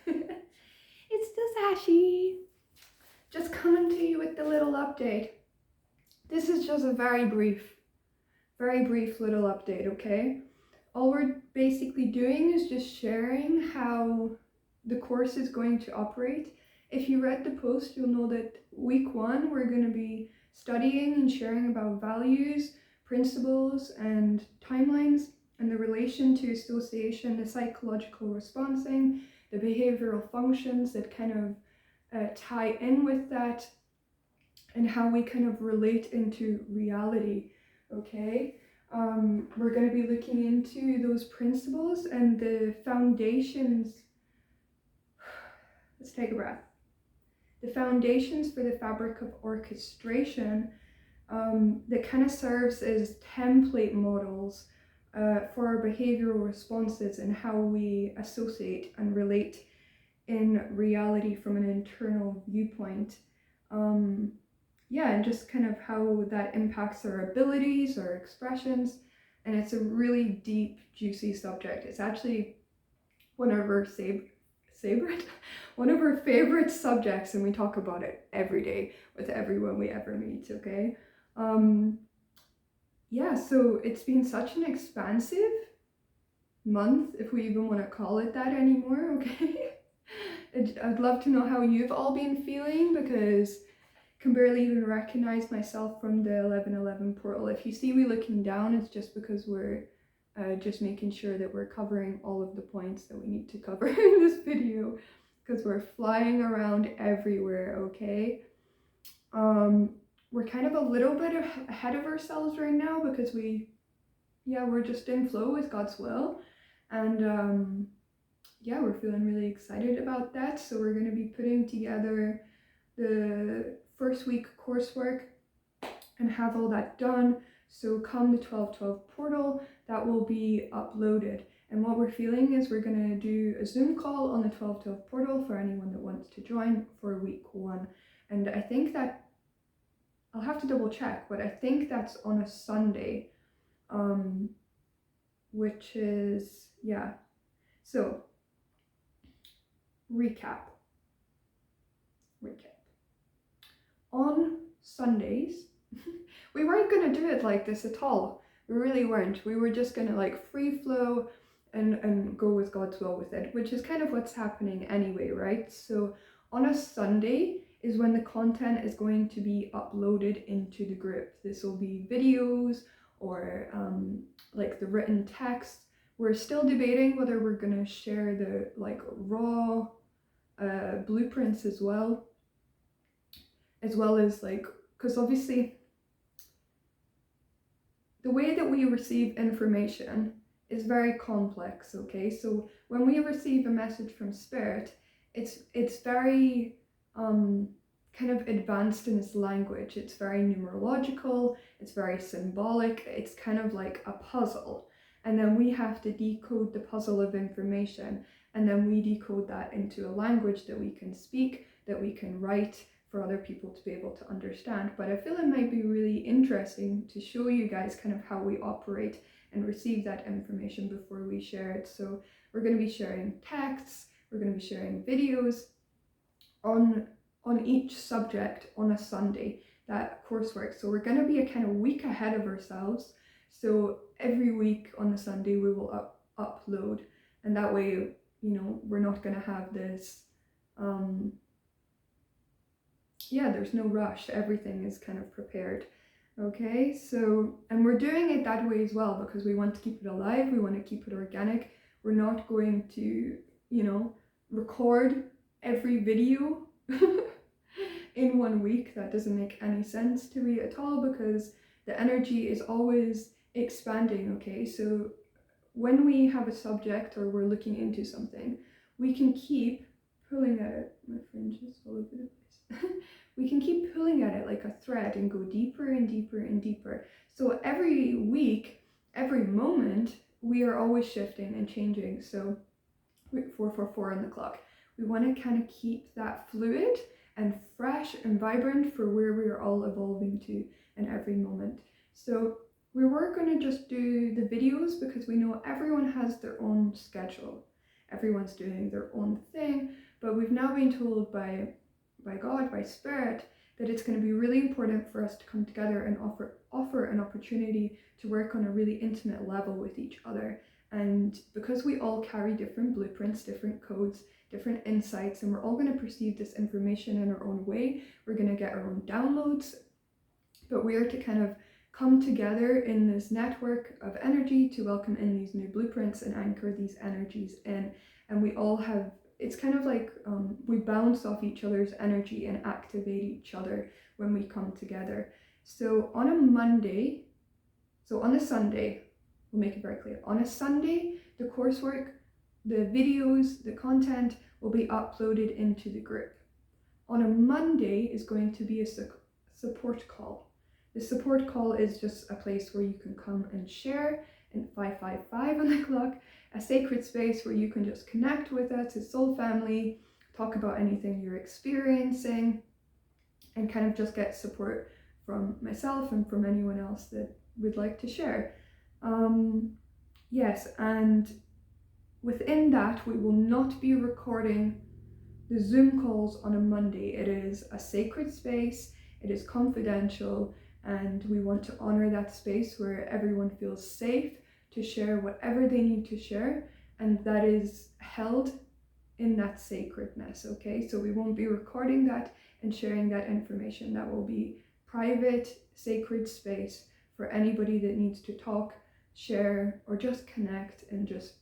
It's Sashi. Just coming to you with the little update. This is just a very brief little update, okay? All we're basically doing is just sharing how the course is going to operate. If you read the post, you'll know that week 1 we're going to be studying and sharing about values, principles, and timelines, and the relation to association, the psychological responding, the behavioral functions that kind of tie in with that, and how we kind of relate into reality, okay? We're going to be looking into those principles and the foundations. Let's take a breath. The foundations for the fabric of orchestration that kind of serves as template models for our behavioral responses and how we associate and relate in reality from an internal viewpoint. And just kind of how that impacts our abilities, our expressions, and it's a really deep, juicy subject. It's actually one of our one of our favorite subjects, and we talk about it every day with everyone we ever meet, okay? So it's been such an expansive month, if we even want to call it that anymore, okay? I'd love to know how you've all been feeling, because I can barely even recognize myself from the 1111 portal. If you see me looking down, it's just because we're just making sure that we're covering all of the points that we need to cover in this video, because we're flying around everywhere, okay? We're kind of a little bit ahead of ourselves right now, because we're just in flow with God's will, and we're feeling really excited about that. So we're going to be putting together the first week coursework and have all that done. So come the 12/12 portal, that will be uploaded. And what we're feeling is we're going to do a Zoom call on the 12/12 portal for anyone that wants to join for week 1. And I think that, I'll have to double check, but I think that's on a Sunday, which is, So, recap. On Sundays, we weren't going to do it like this at all. We really weren't. We were just going to like free flow and go with God's will with it, which is kind of what's happening anyway, right? So on a Sunday is when the content is going to be uploaded into the group. This will be videos or like the written text. We're still debating whether we're going to share the like raw blueprints as well as like, because obviously the way that we receive information is very complex, okay? So when we receive a message from Spirit, it's very kind of advanced in its language. It's very numerological, it's very symbolic, it's kind of like a puzzle. And then we have to decode the puzzle of information, and then we decode that into a language that we can speak, that we can write, for other people to be able to understand. But I feel it might be really interesting to show you guys kind of how we operate and receive that information before we share it. So we're going to be sharing texts, we're going to be sharing videos on each subject on a Sunday, that coursework. So we're going to be a kind of week ahead of ourselves. So every week on the Sunday we will upload, and that way, we're not going to have this there's no rush. Everything is kind of prepared. Okay, so, and we're doing it that way as well because we want to keep it alive. We want to keep it organic. We're not going to, record every video in 1 week. That doesn't make any sense to me at all, because the energy is always expanding. Okay, so when we have a subject or we're looking into something, we can keep pulling at it. My fringes all over the place. We can keep pulling at it like a thread and go deeper and deeper and deeper. So every week, every moment, we are always shifting and changing. So 444 on the clock. We want to kind of keep that fluid and fresh and vibrant for where we are all evolving to in every moment. So we were going to just do the videos because we know everyone has their own schedule. everyone's doing their own thing. But we've now been told by God, by Spirit, that it's going to be really important for us to come together and offer an opportunity to work on a really intimate level with each other. And because we all carry different blueprints, different codes, different insights, and we're all going to perceive this information in our own way, we're going to get our own downloads, but we are to kind of come together in this network of energy to welcome in these new blueprints and anchor these energies in. And we all have, it's kind of like we bounce off each other's energy and activate each other when we come together. So on a Monday, so on a Sunday, we'll make it very clear, on a Sunday, the coursework, the videos, the content will be uploaded into the group. On a Monday is going to be a support call. The support call is just a place where you can come and share in 555 on the clock, a sacred space where you can just connect with us as soul family, talk about anything you're experiencing, and kind of just get support from myself and from anyone else that would like to share. Yes, and within that, we will not be recording the Zoom calls on a Monday. It is a sacred space, it is confidential, and we want to honor that space where everyone feels safe to share whatever they need to share, and that is held in that sacredness, okay? So we won't be recording that and sharing that information. That will be private, sacred space for anybody that needs to talk, share, or just connect and just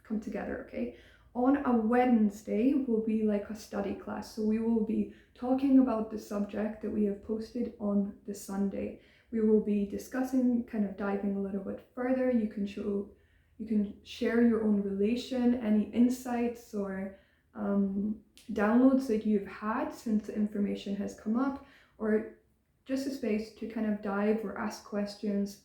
come together, okay? On a Wednesday will be like a study class. So we will be talking about the subject that we have posted on the Sunday. We will be discussing, kind of diving a little bit further. You can share your own relation, any insights or downloads that you've had since the information has come up, or just a space to kind of dive or ask questions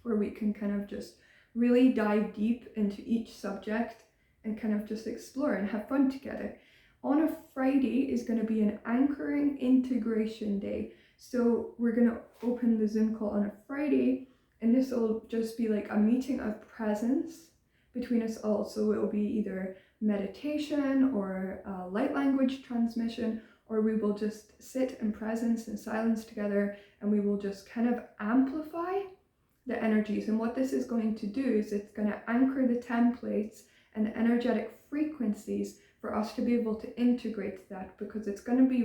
where we can kind of just really dive deep into each subject and kind of just explore and have fun together. On a Friday is going to be an anchoring integration day. So we're going to open the Zoom call on a Friday, and this will just be like a meeting of presence between us all. So it will be either meditation or light language transmission, or we will just sit in presence and silence together, and we will just kind of amplify the energies. And what this is going to do is it's going to anchor the templates and the energetic frequencies for us to be able to integrate that, because it's going to be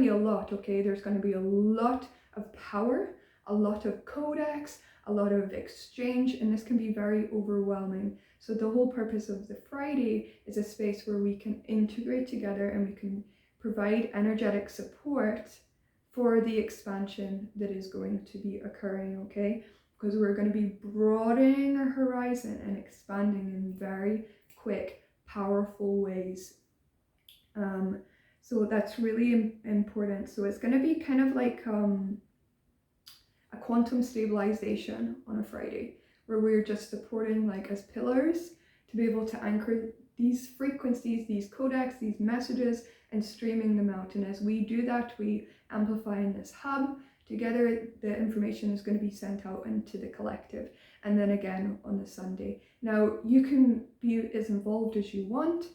a lot, okay? There's going to be a lot of power, a lot of codex, a lot of exchange, and this can be very overwhelming. So the whole purpose of the Friday is a space where we can integrate together and we can provide energetic support for the expansion that is going to be occurring, okay? Because we're going to be broadening our horizon and expanding in very quick, powerful ways. So that's really important. So it's going to be kind of like a quantum stabilization on a Friday, where we're just supporting like as pillars to be able to anchor these frequencies, these codecs, these messages, and streaming them out. And as we do that, we amplify in this hub. Together, the information is going to be sent out into the collective. And then again on the Sunday. Now, you can be as involved as you want.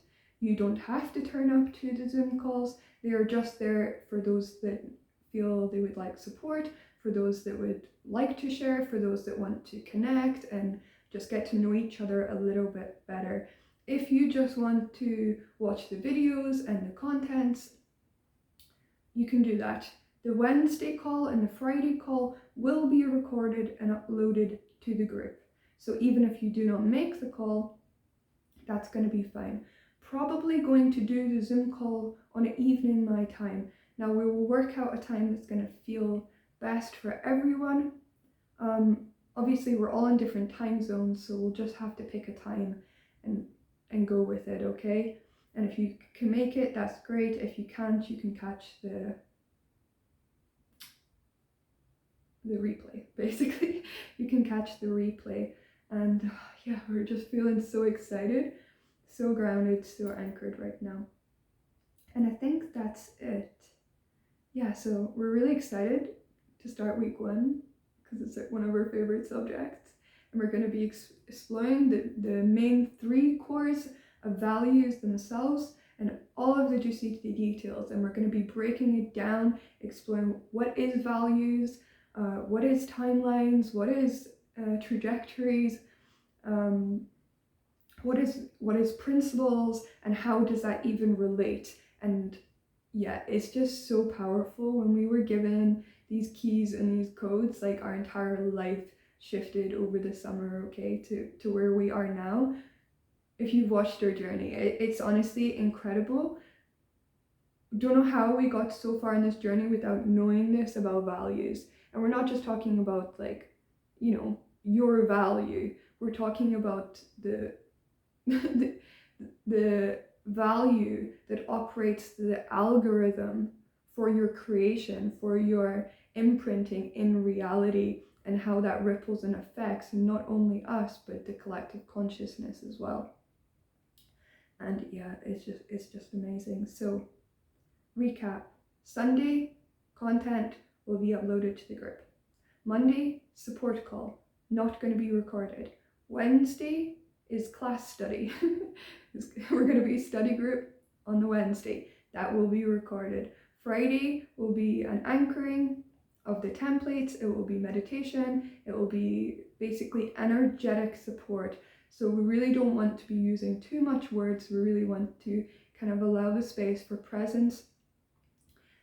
You don't have to turn up to the Zoom calls. They are just there for those that feel they would like support, for those that would like to share, for those that want to connect and just get to know each other a little bit better. If you just want to watch the videos and the contents, you can do that. The Wednesday call and the Friday call will be recorded and uploaded to the group. So even if you do not make the call, that's going to be fine. Probably going to do the Zoom call on an evening my time. Now we will work out a time that's going to feel best for everyone. Obviously we're all in different time zones, so we'll just have to pick a time and go with it, okay? And if you can make it, that's great. If you can't, you can catch the replay, basically. You can catch the replay. And yeah, we're just feeling so excited, so grounded, so anchored right now. And I think that's it. Yeah, so we're really excited to start week 1 because it's one of our favorite subjects. and we're going to be exploring the main 3 cores of values themselves and all of the juicy details. And we're going to be breaking it down, exploring what is values, what is timelines, what is trajectories, what is principles, and how does that even relate. And yeah, it's just so powerful. When we were given these keys and these codes, like our entire life shifted over the summer, okay, to where we are now. If you've watched our journey, it's honestly incredible. Don't know how we got so far in this journey without knowing this about values. And we're not just talking about, like, you know, your value. We're talking about the the value that operates the algorithm for your creation, for your imprinting in reality, and how that ripples and affects not only us but the collective consciousness as well. And yeah, it's just amazing. So recap: Sunday content will be uploaded to the group. Monday, support call, not going to be recorded. Wednesday is class study. We're going to be study group on the Wednesday. That will be recorded. Friday will be an anchoring of the templates. It will be meditation. It will be basically energetic support. So we really don't want to be using too much words. We really want to kind of allow the space for presence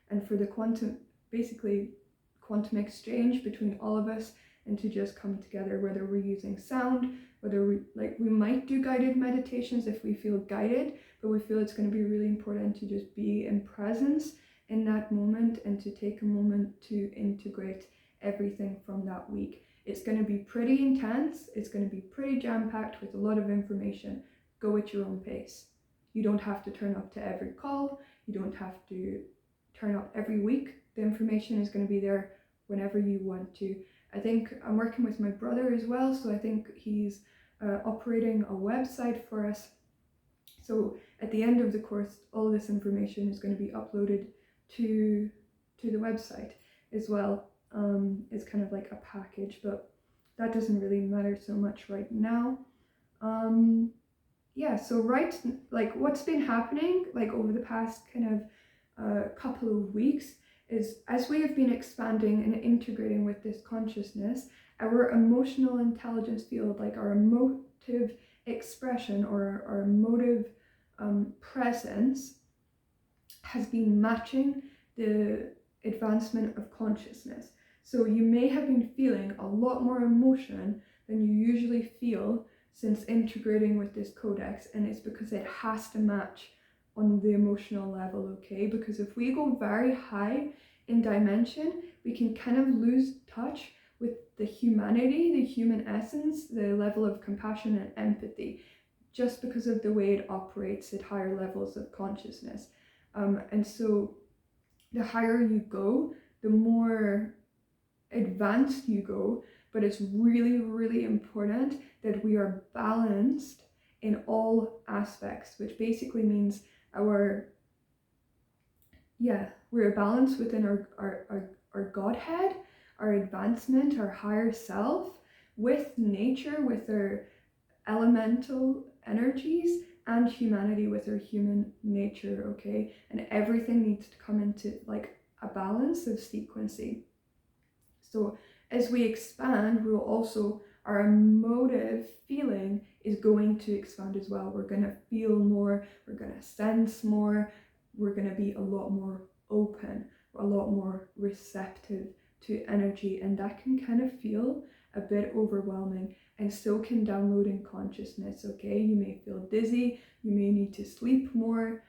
and for the quantum exchange between all of us, and to just come together, whether we're using sound, whether we might do guided meditations if we feel guided, but we feel it's going to be really important to just be in presence in that moment and to take a moment to integrate everything from that week. It's going to be pretty intense. It's going to be pretty jam-packed with a lot of information. Go at your own pace. You don't have to turn up to every call. You don't have to turn up every week. The information is going to be there whenever you want to. I think I'm working with my brother as well, so I think he's operating a website for us. So at the end of the course, all this information is going to be uploaded to the website as well. It's kind of like a package, but that doesn't really matter so much right now. Yeah, so like what's been happening like over the past kind of couple of weeks is, as we have been expanding and integrating with this consciousness, our emotional intelligence field, like our emotive expression or our emotive presence, has been matching the advancement of consciousness. So you may have been feeling a lot more emotion than you usually feel since integrating with this codex, and it's because it has to match on the emotional level, okay? Because if we go very high in dimension, we can kind of lose touch with the humanity, the human essence, the level of compassion and empathy, just because of the way it operates at higher levels of consciousness. And so the higher you go, the more advanced you go, but it's really, really important that we are balanced in all aspects, which basically means we're balanced within our Godhead, our advancement, our higher self, with nature, with our elemental energies, and humanity with our human nature, okay? And everything needs to come into like a balance of sequencing. So as we expand, we'll also, our emotive feeling is going to expand as well. We're going to feel more, we're going to sense more, we're going to be a lot more open, a lot more receptive to energy, and that can kind of feel a bit overwhelming, and so can downloading consciousness, okay? You may feel dizzy, you may need to sleep more.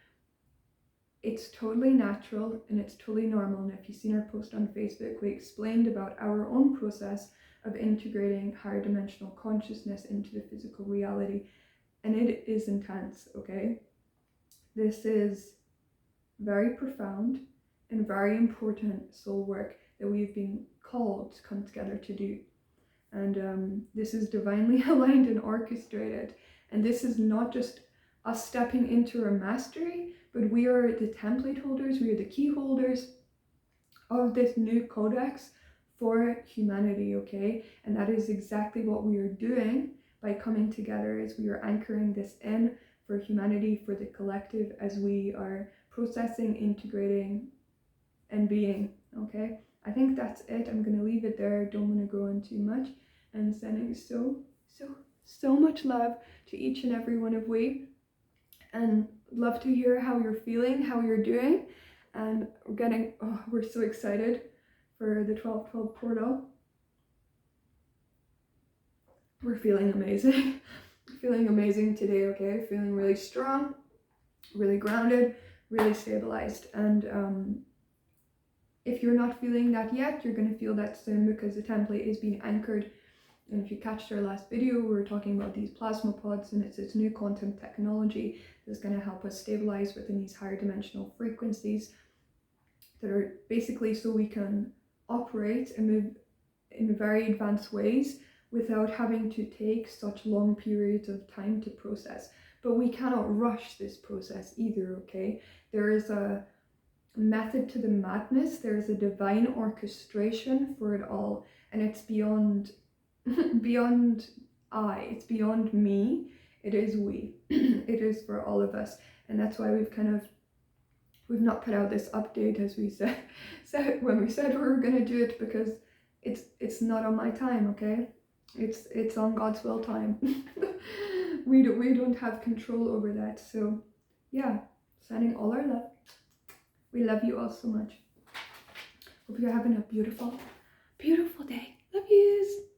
It's totally natural and it's totally normal. And if you've seen our post on Facebook, we explained about our own process of integrating higher dimensional consciousness into the physical reality, and it is intense, okay? This is very profound and very important soul work that we've been called to come together to do. And this is divinely aligned and orchestrated. And this is not just us stepping into our mastery, but we are the template holders, we are the key holders of this new codex for humanity, okay? And that is exactly what we are doing by coming together, is we are anchoring this in for humanity, for the collective, as we are processing, integrating, and being, okay? I think that's it. I'm gonna leave it there. Don't want to go on too much. And sending so much love to each and every one of we, and love to hear how you're feeling, how you're doing. And we're so excited for the 12/12 portal. We're feeling amazing. Feeling amazing today, okay? Feeling really strong, really grounded, really stabilized. And if you're not feeling that yet, you're going to feel that soon, because the template is being anchored. And if you catched our last video, we were talking about these plasma pods, and it's this new quantum technology that's going to help us stabilize within these higher dimensional frequencies that are basically so we can operate and move in very advanced ways without having to take such long periods of time to process. But we cannot rush this process either, okay? There is a method to the madness. There's a divine orchestration for it all, and it's beyond beyond it's beyond me. It is we. It is for all of us. And that's why we've not put out this update, as we said when we said we were going to do it, because it's not on my time, okay? It's on God's will time. we don't have control over that. So yeah, sending all our love. We love you all so much. Hope you're having a beautiful day. Love yous.